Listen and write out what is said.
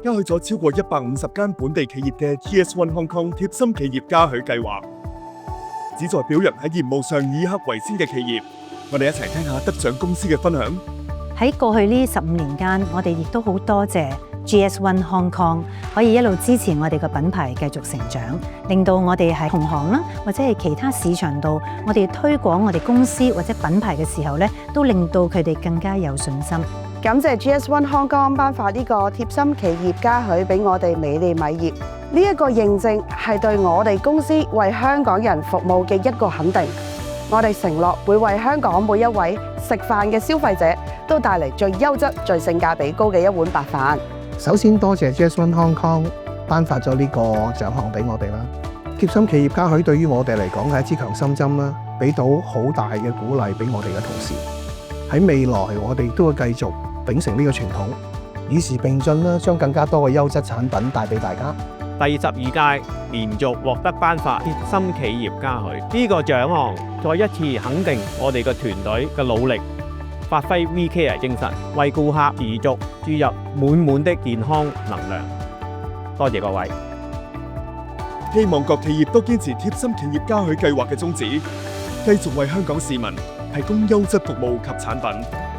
加許咗超過150間本地企業嘅 GS1 Hong Kong 貼心企業嘉許計劃，旨在表揚喺業務上以客為先嘅企業。我哋一齊聽下得獎公司嘅分享。喺過去呢15年間，我哋亦都好多謝 GS1 Hong Kong 可以一路支持我哋嘅品牌繼續成長，令到我哋喺同行啦，或者係其他市場度，我哋推廣我哋公司或者品牌嘅時候咧，都令到佢哋更加有信心。感謝 GS1 Hong Kong 頒發呢個貼心企業嘉許俾我哋美利米業，呢一個認證係對我哋公司為香港人服務嘅一個肯定。我哋承諾會為香港每一位食飯嘅消費者都帶嚟最優質、最性價比高嘅一碗白飯。首先多謝 GS1 Hong Kong 頒發咗呢個獎項俾我哋啦。貼心企業嘉許對於我哋嚟講係一支強心針啦，俾到好大嘅鼓勵俾我哋嘅同事。喺未來我哋都會繼續秉承呢個傳統，與時並進啦，將更加多嘅優質產品帶俾大家。第12屆連續獲得頒發貼心企業嘉許呢個獎項，再一次肯定我哋嘅團隊嘅努力，發揮 VCare 精神，為顧客持續注入滿滿的健康能量。多謝各位，希望各企業都堅持貼心企業嘉許計劃嘅宗旨，繼續為香港市民提供優質服務及產品。